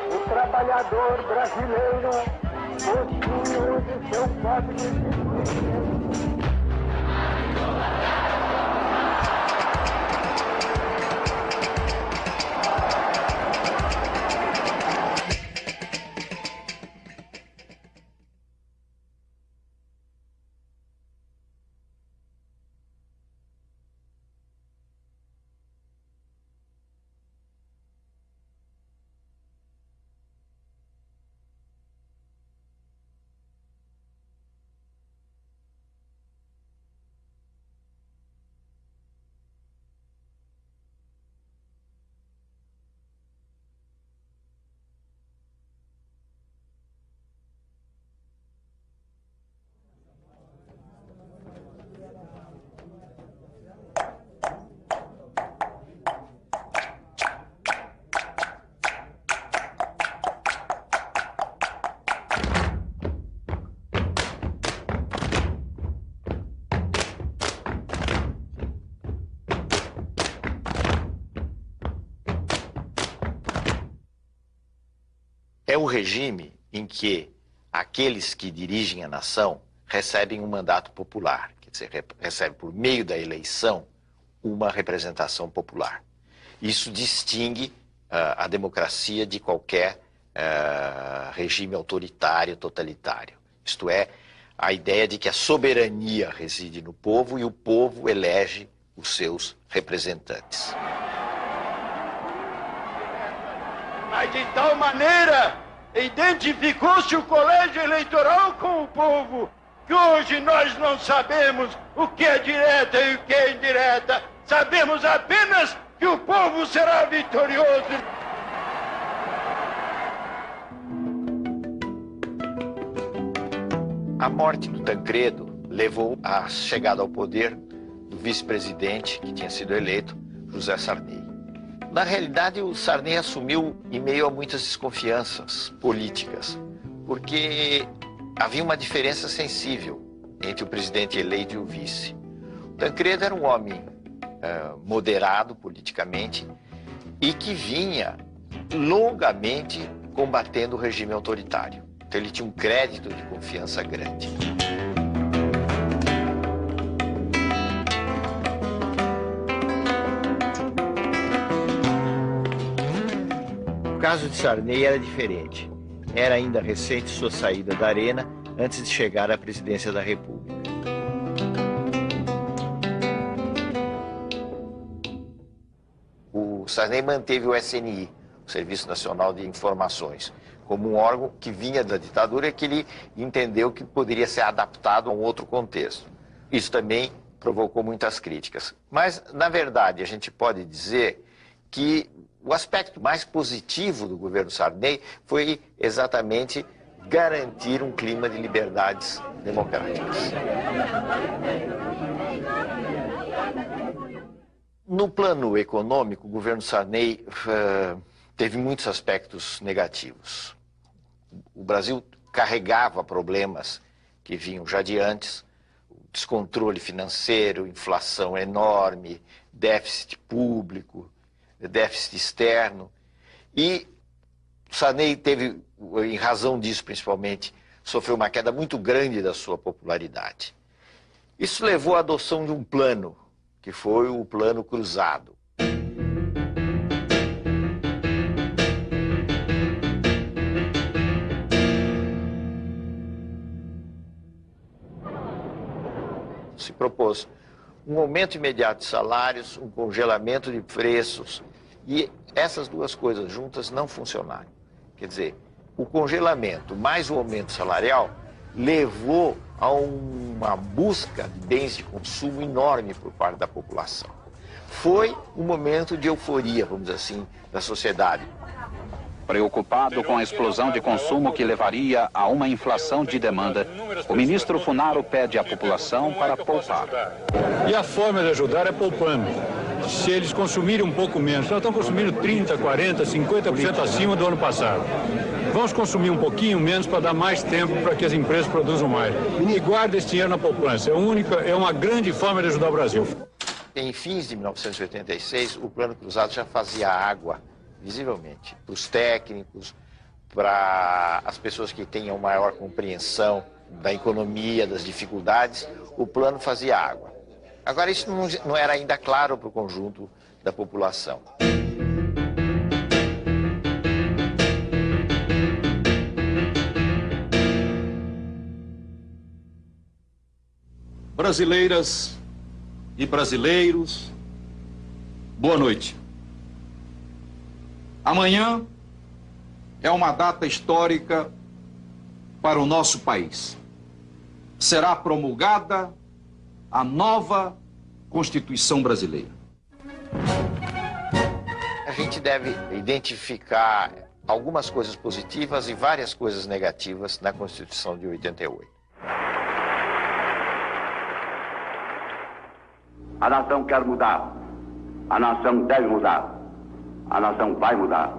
O trabalhador brasileiro possui hoje seu código de É um regime em que aqueles que dirigem a nação recebem um mandato popular, quer dizer, recebem por meio da eleição uma representação popular. Isso distingue a democracia de qualquer regime autoritário, totalitário. Isto é, a ideia de que a soberania reside no povo e o povo elege os seus representantes. Mas de tal maneira identificou-se o colégio eleitoral com o povo, que hoje nós não sabemos o que é direta e o que é indireta. Sabemos apenas que o povo será vitorioso. A morte do Tancredo levou à chegada ao poder do vice-presidente, que tinha sido eleito, José Sarney. Na realidade, o Sarney assumiu em meio a muitas desconfianças políticas, porque havia uma diferença sensível entre o presidente eleito e o vice. O Tancredo era um homem moderado politicamente e que vinha longamente combatendo o regime autoritário. Então ele tinha um crédito de confiança grande. O caso de Sarney era diferente. Era ainda recente sua saída da arena antes de chegar à presidência da República. O Sarney manteve o SNI, o Serviço Nacional de Informações, como um órgão que vinha da ditadura e que ele entendeu que poderia ser adaptado a um outro contexto. Isso também provocou muitas críticas. Mas, na verdade, a gente pode dizer que o aspecto mais positivo do governo Sarney foi exatamente garantir um clima de liberdades democráticas. No plano econômico, o governo Sarney teve muitos aspectos negativos. O Brasil carregava problemas que vinham já de antes, descontrole financeiro, inflação enorme, déficit público, déficit externo, e Sarney teve, em razão disso principalmente, sofreu uma queda muito grande da sua popularidade. Isso levou à adoção de um plano, que foi o Plano Cruzado. Se propôs um aumento imediato de salários, um congelamento de preços, e essas duas coisas juntas não funcionaram. Quer dizer, o congelamento mais o aumento salarial levou a uma busca de bens de consumo enorme por parte da população. Foi um momento de euforia, vamos dizer assim, da sociedade. Preocupado com a explosão de consumo que levaria a uma inflação de demanda, o ministro Funaro pede à população para poupar. E a forma de ajudar é poupando. Se eles consumirem um pouco menos, nós estamos consumindo 30%, 40%, 50% acima do ano passado. vamos consumir um pouquinho menos para dar mais tempo para que as empresas produzam mais. E guarda esse dinheiro na poupança. É uma grande forma de ajudar o Brasil. Em fins de 1986, o Plano Cruzado já fazia água, visivelmente, para os técnicos, para as pessoas que tenham maior compreensão da economia, das dificuldades, o plano fazia água. Agora, isso não era ainda claro para o conjunto da população. Brasileiras e brasileiros, boa noite. Amanhã é uma data histórica para o nosso país. Será promulgada a nova Constituição brasileira. A gente deve identificar algumas coisas positivas e várias coisas negativas na Constituição de 88. A nação quer mudar. A nação deve mudar. A nação vai mudar.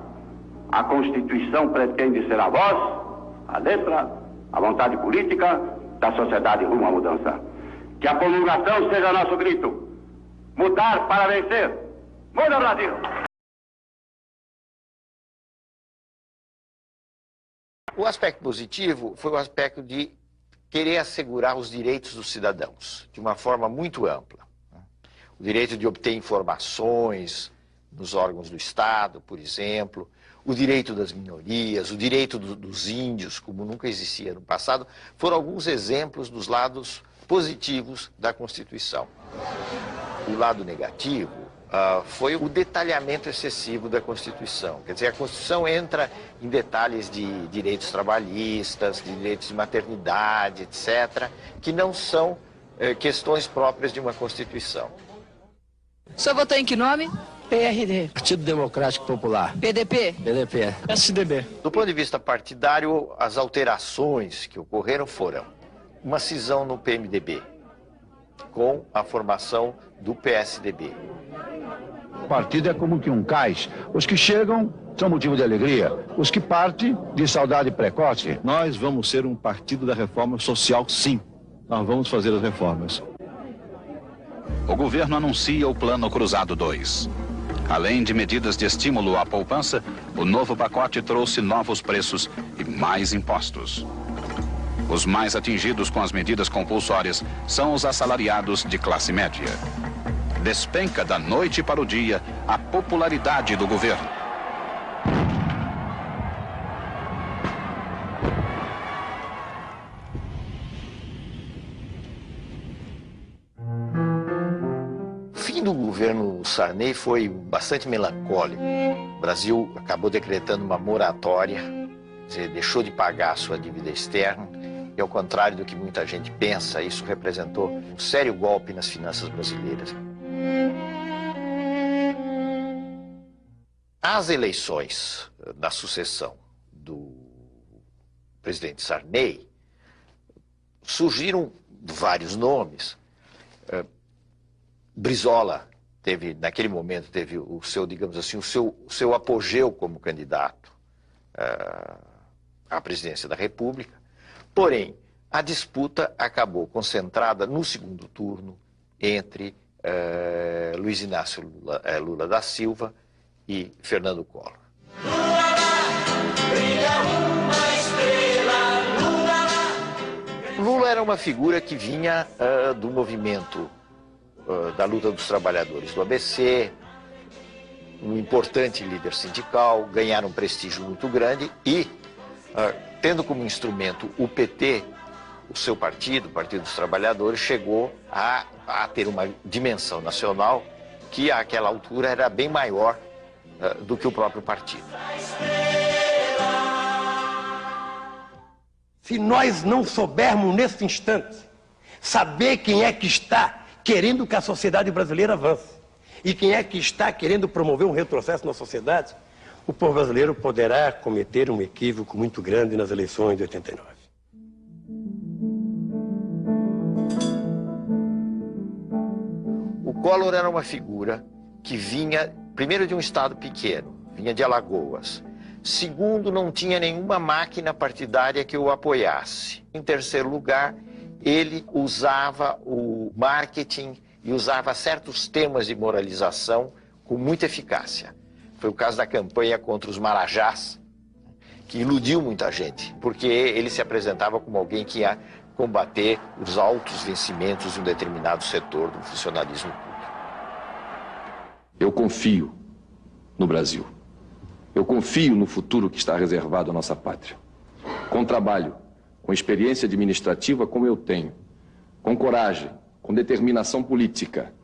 A Constituição pretende ser a voz, a letra, a vontade política da sociedade rumo à mudança. Que a promulgação seja nosso grito. Mudar para vencer. Muda, Brasil! O aspecto positivo foi o aspecto de querer assegurar os direitos dos cidadãos, de uma forma muito ampla. O direito de obter informações nos órgãos do Estado, por exemplo, o direito das minorias, o direito dos índios, como nunca existia no passado, foram alguns exemplos dos lados positivos da Constituição. O lado negativo foi o detalhamento excessivo da Constituição. Quer dizer, a Constituição entra em detalhes de direitos trabalhistas, de direitos de maternidade, etc., que não são questões próprias de uma Constituição. O senhor votou em que nome? PRD. Partido Democrático Popular. PDP? PDP. SDB. Do ponto de vista partidário, as alterações que ocorreram foram uma cisão no PMDB, com a formação do PSDB. O partido é como que um cais. Os que chegam são motivo de alegria. Os que partem, de saudade precoce. Nós vamos ser um partido da reforma social, sim. Nós vamos fazer as reformas. O governo anuncia o Plano Cruzado 2. Além de medidas de estímulo à poupança, o novo pacote trouxe novos preços e mais impostos. Os mais atingidos com as medidas compulsórias são os assalariados de classe média. Despenca da noite para o dia a popularidade do governo. O fim do governo Sarney foi bastante melancólico. O Brasil acabou decretando uma moratória, quer dizer, deixou de pagar a sua dívida externa, e ao contrário do que muita gente pensa, isso representou um sério golpe nas finanças brasileiras. As eleições da sucessão do presidente Sarney surgiram vários nomes. Brizola teve, naquele momento, teve o seu, digamos assim, o seu apogeu como candidato à presidência da República. Porém, a disputa acabou concentrada no segundo turno entre Luiz Inácio Lula da Silva e Fernando Collor. Lula era uma figura que vinha do movimento da luta dos trabalhadores do ABC, um importante líder sindical, ganharam um prestígio muito grande e, tendo como instrumento o PT, o seu partido, o Partido dos Trabalhadores, chegou a ter uma dimensão nacional que, àquela altura, era bem maior do que o próprio partido. Se nós não soubermos, nesse instante, saber quem é que está querendo que a sociedade brasileira avance e quem é que está querendo promover um retrocesso na sociedade, o povo brasileiro poderá cometer um equívoco muito grande nas eleições de 89. O Collor era uma figura que vinha, primeiro, de um estado pequeno, vinha de Alagoas. Segundo, não tinha nenhuma máquina partidária que o apoiasse. Em terceiro lugar, ele usava o marketing e usava certos temas de moralização com muita eficácia. Foi o caso da campanha contra os marajás, que iludiu muita gente, porque ele se apresentava como alguém que ia combater os altos vencimentos de um determinado setor do funcionalismo público. Eu confio no Brasil. Eu confio no futuro que está reservado à nossa pátria. Com trabalho, com experiência administrativa como eu tenho, com coragem, com determinação política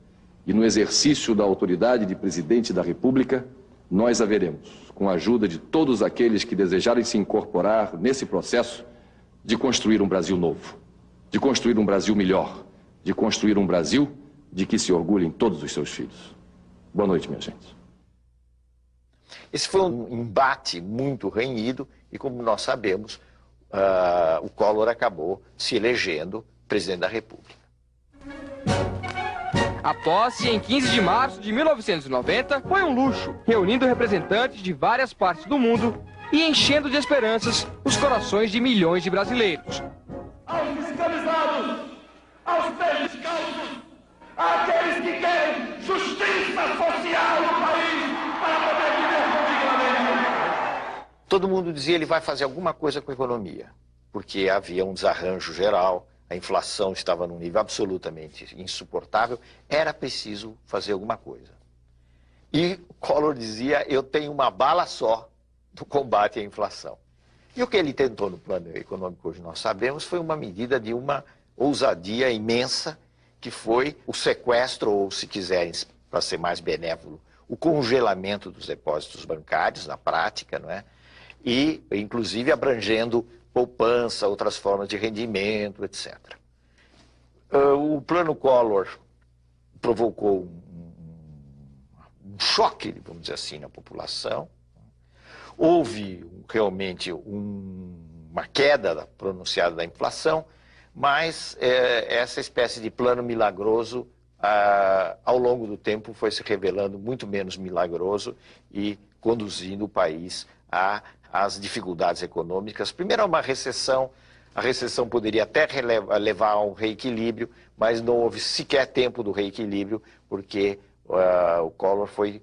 e no exercício da autoridade de presidente da República, nós haveremos, com a ajuda de todos aqueles que desejarem se incorporar nesse processo, de construir um Brasil novo, de construir um Brasil melhor, de construir um Brasil de que se orgulhem todos os seus filhos. Boa noite, minha gente. Esse foi um embate muito renhido e, como nós sabemos, o Collor acabou se elegendo presidente da República. A posse, em 15 de março de 1990, foi um luxo, reunindo representantes de várias partes do mundo e enchendo de esperanças os corações de milhões de brasileiros. Aos descamisados, aos pés descalços, àqueles que querem justiça social no país para poder viver dignamente. Todo mundo dizia ele vai fazer alguma coisa com a economia, porque havia um desarranjo geral. A inflação estava num nível absolutamente insuportável, era preciso fazer alguma coisa. E Collor dizia, eu tenho uma bala só no combate à inflação. E o que ele tentou no plano econômico, hoje nós sabemos, foi uma medida de uma ousadia imensa, que foi o sequestro, ou se quiserem, para ser mais benévolo, o congelamento dos depósitos bancários, na prática, não é? E, inclusive, abrangendo poupança, outras formas de rendimento, etc. O plano Collor provocou um choque, vamos dizer assim, na população. Houve realmente uma queda pronunciada da inflação, mas essa espécie de plano milagroso, ao longo do tempo, foi se revelando muito menos milagroso e conduzindo o país às dificuldades econômicas. Primeiro, a uma recessão. A recessão poderia até levar a um reequilíbrio, mas não houve sequer tempo do reequilíbrio, porque o Collor foi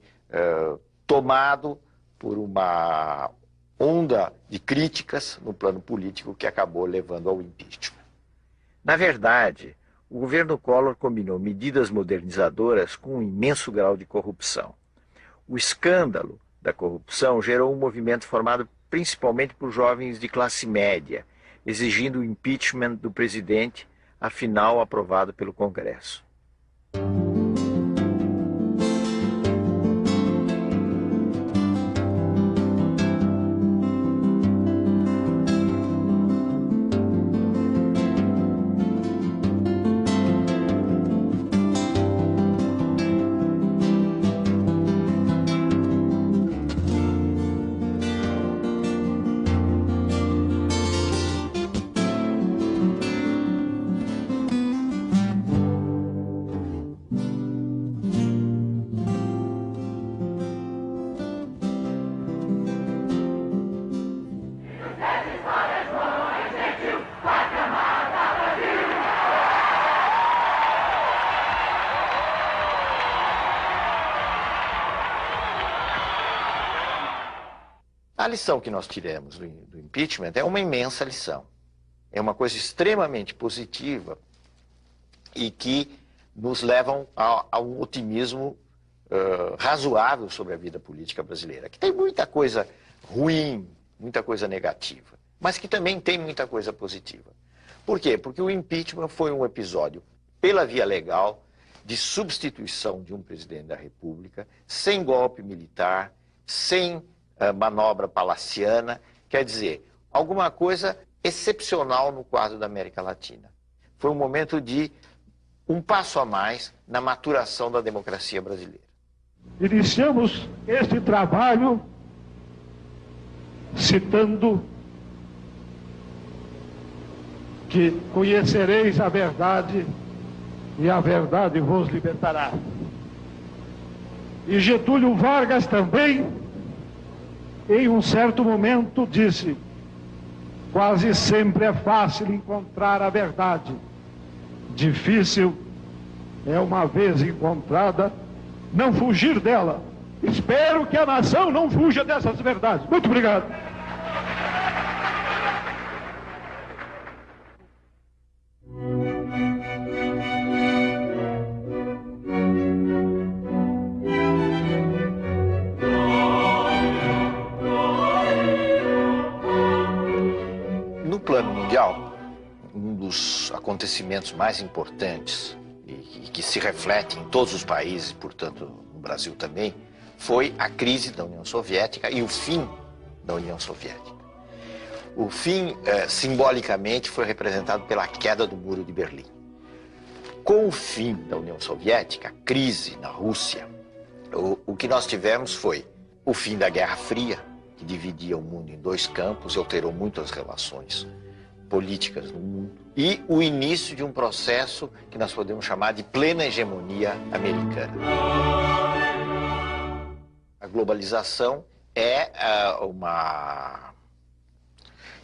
tomado por uma onda de críticas no plano político que acabou levando ao impeachment. Na verdade, o governo Collor combinou medidas modernizadoras com um imenso grau de corrupção. O escândalo da corrupção gerou um movimento formado principalmente por jovens de classe média, exigindo o impeachment do presidente, afinal aprovado pelo Congresso. A lição que nós tiramos do impeachment é uma imensa lição. É uma coisa extremamente positiva e que nos levam a um otimismo razoável sobre a vida política brasileira, que tem muita coisa ruim, muita coisa negativa, mas que também tem muita coisa positiva. Por quê? Porque o impeachment foi um episódio, pela via legal, de substituição de um presidente da República, sem golpe militar, sem manobra palaciana, quer dizer, alguma coisa excepcional no quadro da América Latina. Foi um momento de um passo a mais na maturação da democracia brasileira. Iniciamos este trabalho citando que conhecereis a verdade e a verdade vos libertará. E Getúlio Vargas também em um certo momento disse: quase sempre é fácil encontrar a verdade. Difícil é, uma vez encontrada, não fugir dela. Espero que a nação não fuja dessas verdades. Muito obrigado. No plano mundial, um dos acontecimentos mais importantes e que se reflete em todos os países, portanto no Brasil também, foi a crise da União Soviética e o fim da União Soviética. O fim, simbolicamente, foi representado pela queda do Muro de Berlim. Com o fim da União Soviética, a crise na Rússia, o que nós tivemos foi o fim da Guerra Fria, que dividia o mundo em dois campos e alterou muito as relações políticas no mundo, e o início de um processo que nós podemos chamar de plena hegemonia americana. A globalização é uma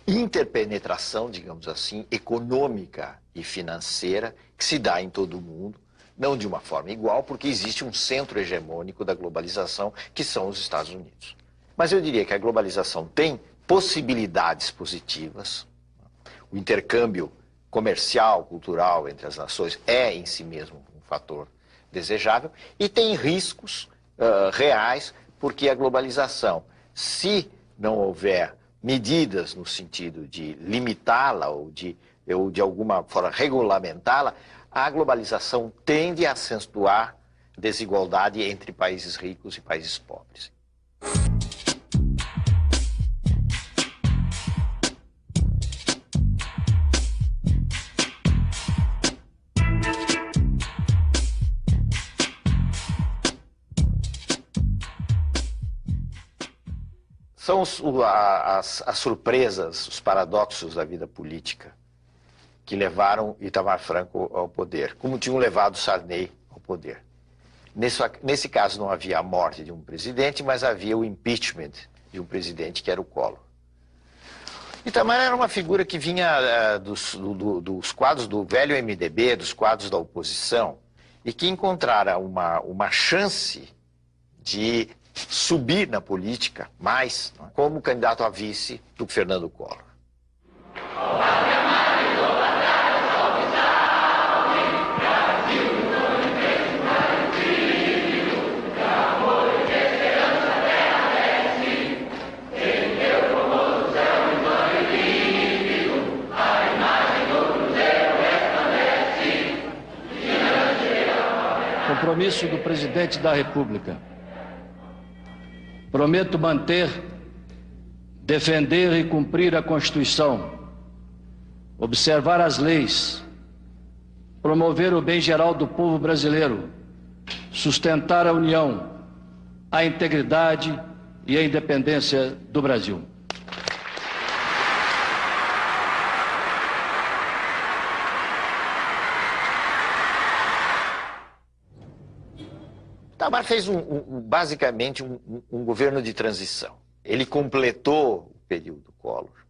interpenetração, digamos assim, econômica e financeira que se dá em todo o mundo, não de uma forma igual, porque existe um centro hegemônico da globalização, que são os Estados Unidos. Mas eu diria que a globalização tem possibilidades positivas. O intercâmbio comercial, cultural entre as nações é em si mesmo um fator desejável, e tem riscos reais, porque a globalização, se não houver medidas no sentido de limitá-la ou de alguma forma regulamentá-la, a globalização tende a acentuar desigualdade entre países ricos e países pobres. São as surpresas, os paradoxos da vida política que levaram Itamar Franco ao poder, como tinham levado Sarney ao poder. Nesse caso não havia a morte de um presidente, mas havia o impeachment de um presidente, que era o Collor. Itamar era uma figura que vinha dos quadros do velho MDB, dos quadros da oposição, e que encontrara uma chance de subir na política mais, como candidato a vice do Fernando Collor. Compromisso do Presidente da República. Prometo manter, defender e cumprir a Constituição, observar as leis, promover o bem geral do povo brasileiro, sustentar a união, a integridade e a independência do Brasil. Itamar fez basicamente um governo de transição. Ele completou o período Collor.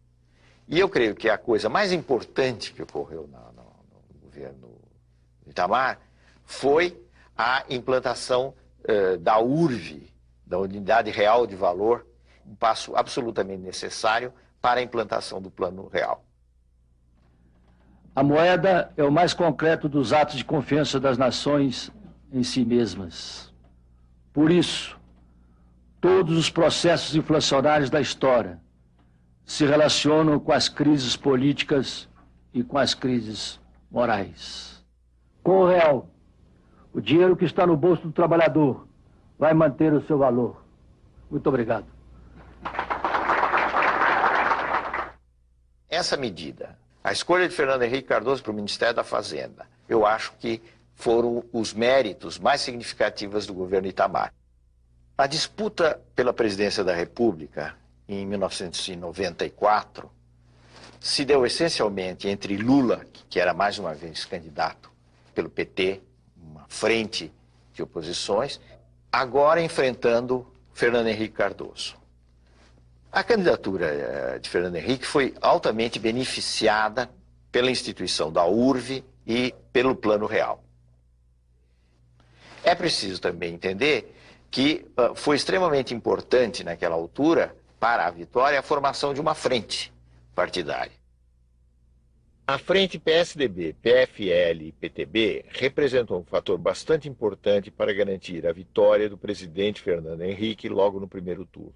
E eu creio que a coisa mais importante que ocorreu no governo Itamar foi a implantação da URV, da Unidade Real de Valor, um passo absolutamente necessário para a implantação do Plano Real. A moeda é o mais concreto dos atos de confiança das nações em si mesmas. Por isso, todos os processos inflacionários da história se relacionam com as crises políticas e com as crises morais. Com o real, o dinheiro que está no bolso do trabalhador vai manter o seu valor. Muito obrigado. Essa medida, a escolha de Fernando Henrique Cardoso para o Ministério da Fazenda, eu acho que foram os méritos mais significativos do governo Itamar. A disputa pela presidência da República, em 1994, se deu essencialmente entre Lula, que era mais uma vez candidato pelo PT, uma frente de oposições, agora enfrentando Fernando Henrique Cardoso. A candidatura de Fernando Henrique foi altamente beneficiada pela instituição da URV e pelo Plano Real. É preciso também entender que foi extremamente importante naquela altura, para a vitória, a formação de uma frente partidária. A frente PSDB, PFL e PTB representou um fator bastante importante para garantir a vitória do presidente Fernando Henrique logo no primeiro turno.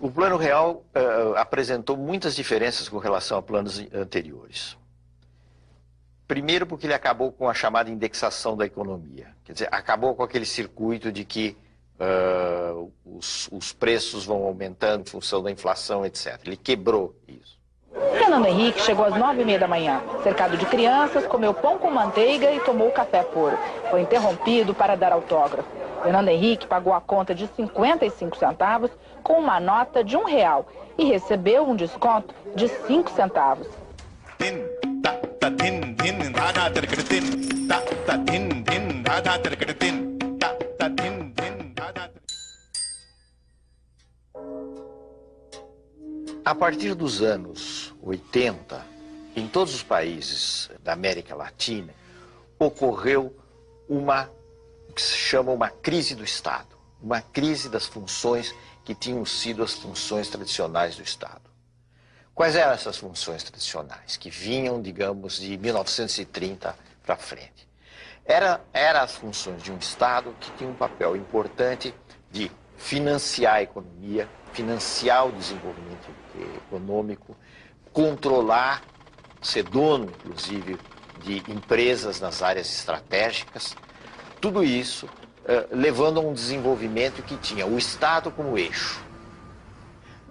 O Plano Real apresentou muitas diferenças com relação a planos anteriores. Primeiro porque ele acabou com a chamada indexação da economia. Quer dizer, acabou com aquele circuito de que os preços vão aumentando em função da inflação, etc. Ele quebrou isso. Fernando Henrique chegou às 9h30 da manhã. Cercado de crianças, comeu pão com manteiga e tomou café puro. Foi interrompido para dar autógrafo. Fernando Henrique pagou a conta de 55 centavos com uma nota de R$1 e recebeu um desconto de 5 centavos. A partir dos anos 80, em todos os países da América Latina, ocorreu o que se chama uma crise do Estado, uma crise das funções que tinham sido as funções tradicionais do Estado. Quais eram essas funções tradicionais, que vinham, digamos, de 1930 para frente? Eram as funções de um Estado que tinha um papel importante de financiar a economia, financiar o desenvolvimento econômico, controlar, ser dono, inclusive, de empresas nas áreas estratégicas. Tudo isso levando a um desenvolvimento que tinha o Estado como eixo.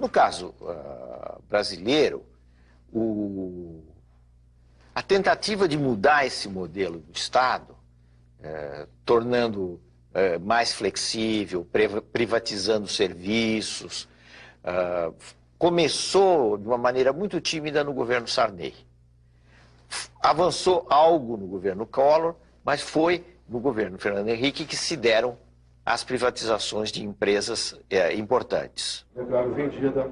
No caso brasileiro, a tentativa de mudar esse modelo do Estado, tornando mais flexível, privatizando serviços, começou de uma maneira muito tímida no governo Sarney. Avançou algo no governo Collor, mas foi no governo Fernando Henrique que se deram as privatizações de empresas importantes. Declaro vendida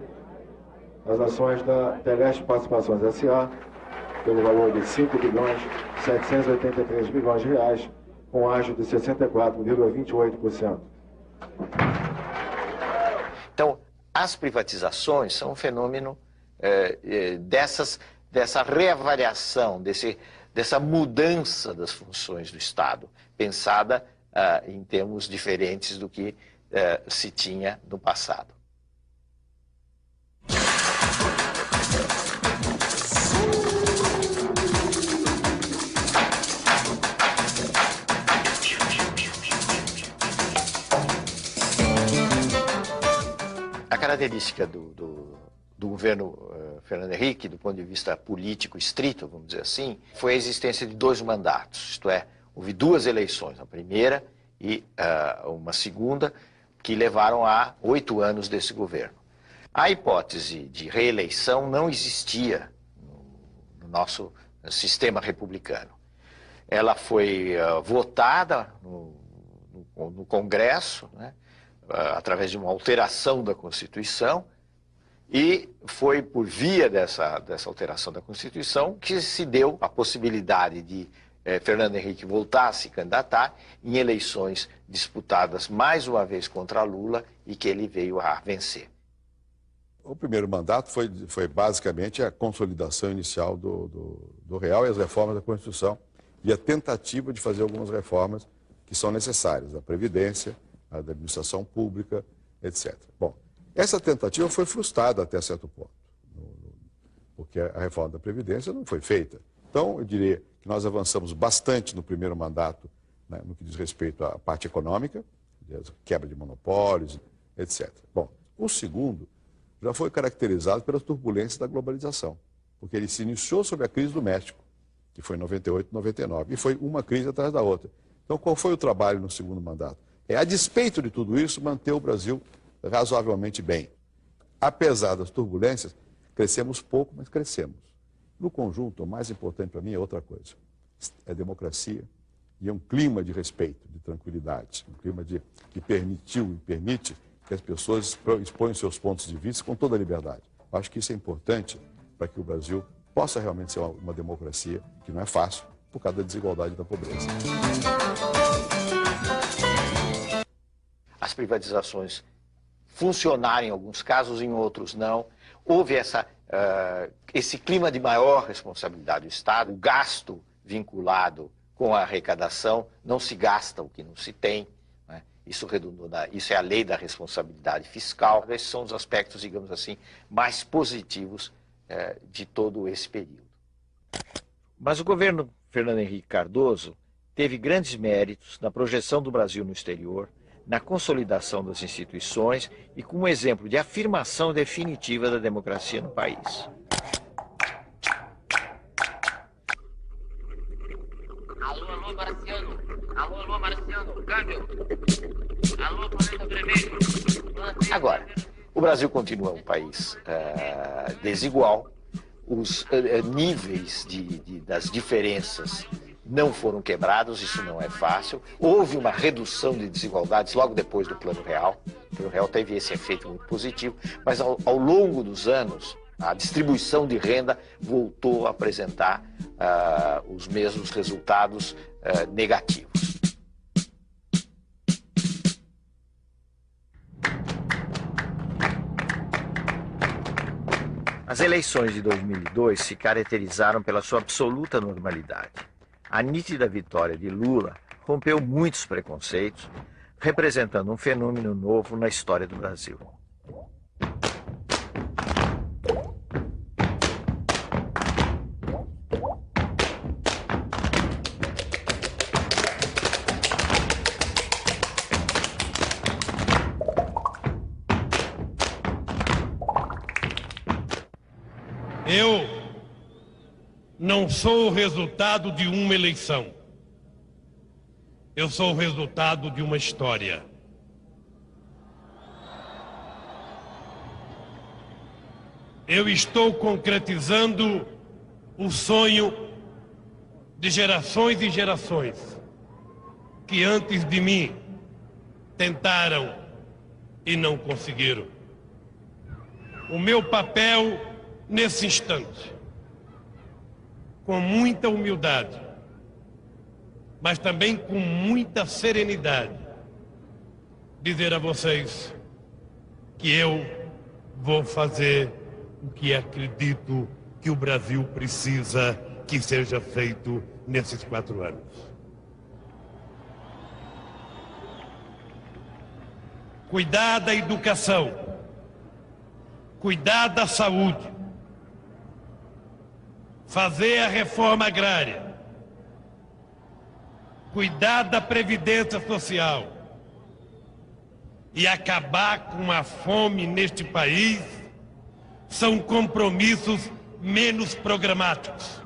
as ações da Teleste Participações S.A. pelo valor de R$5.783 bilhões, com ágio de 64,28%. Então, as privatizações são um fenômeno dessa reavaliação, dessa mudança das funções do Estado, pensada em termos diferentes do que se tinha no passado. A característica do governo Fernando Henrique, do ponto de vista político estrito, vamos dizer assim, foi a existência de 2 mandatos, isto é, houve 2 eleições, a primeira e uma segunda, que levaram a 8 anos desse governo. A hipótese de reeleição não existia no nosso sistema republicano. Ela foi votada no Congresso, né, através de uma alteração da Constituição, e foi por via dessa alteração da Constituição que se deu a possibilidade de Fernando Henrique voltar a se candidatar em eleições disputadas mais uma vez contra Lula e que ele veio a vencer. O primeiro mandato foi basicamente a consolidação inicial do Real e as reformas da Constituição e a tentativa de fazer algumas reformas que são necessárias, a Previdência, a da administração pública, etc. Bom, essa tentativa foi frustrada até certo ponto, porque a reforma da Previdência não foi feita. Então, eu diria que nós avançamos bastante no primeiro mandato, né, no que diz respeito à parte econômica, quebra de monopólios, etc. Bom, o segundo já foi caracterizado pelas turbulências da globalização, porque ele se iniciou sob a crise do México, que foi em 98, 99, e foi uma crise atrás da outra. Então, qual foi o trabalho no segundo mandato? A despeito de tudo isso, manter o Brasil razoavelmente bem. Apesar das turbulências, crescemos pouco, mas crescemos. No conjunto, o mais importante para mim é outra coisa. É democracia e é um clima de respeito, de tranquilidade. Um clima que permitiu e permite que as pessoas exponham seus pontos de vista com toda a liberdade. Eu acho que isso é importante para que o Brasil possa realmente ser uma democracia, que não é fácil, por causa da desigualdade e da pobreza. As privatizações funcionaram em alguns casos, em outros não. Houve esse clima de maior responsabilidade do Estado, o gasto vinculado com a arrecadação, não se gasta o que não se tem, né? Isso é a lei da responsabilidade fiscal. Esses são os aspectos, digamos assim, mais positivos de todo esse período. Mas o governo Fernando Henrique Cardoso teve grandes méritos na projeção do Brasil no exterior, na consolidação das instituições e como exemplo de afirmação definitiva da democracia no país. Alô, Marciano. Alô, Marciano. Câmbio. Alô, planeta vermelho. Agora, o Brasil continua um país desigual, os níveis das diferenças não foram quebrados, isso não é fácil. Houve uma redução de desigualdades logo depois do Plano Real. O Plano Real teve esse efeito muito positivo, mas ao longo dos anos, a distribuição de renda voltou a apresentar os mesmos resultados negativos. As eleições de 2002 se caracterizaram pela sua absoluta normalidade. A nítida vitória de Lula rompeu muitos preconceitos, representando um fenômeno novo na história do Brasil. Eu não sou o resultado de uma eleição. Eu sou o resultado de uma história. Eu estou concretizando o sonho de gerações e gerações que antes de mim tentaram e não conseguiram. O meu papel nesse instante, com muita humildade, mas também com muita serenidade, dizer a vocês que eu vou fazer o que acredito que o Brasil precisa que seja feito nesses 4 anos. Cuidar da educação, cuidar da saúde, fazer a reforma agrária, cuidar da previdência social e acabar com a fome neste país são compromissos menos programáticos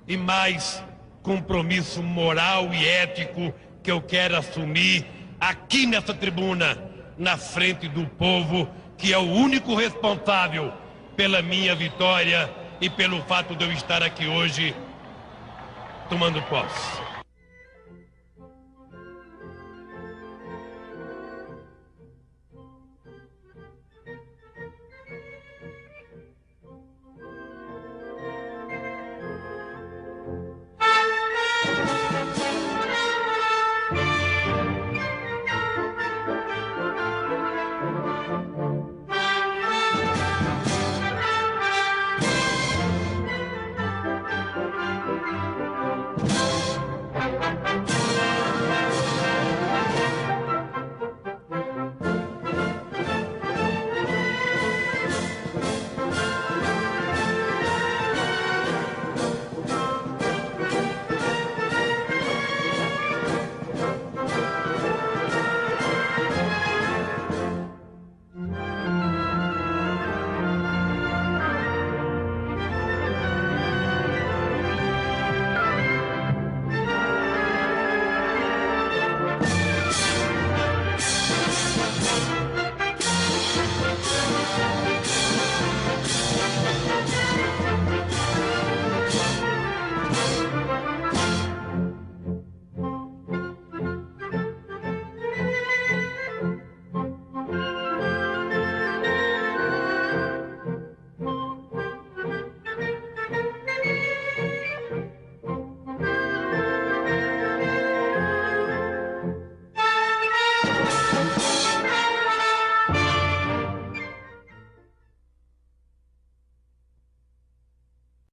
e mais compromisso moral e ético que eu quero assumir aqui nessa tribuna, na frente do povo, que é o único responsável pela minha vitória e pelo fato de eu estar aqui hoje tomando posse.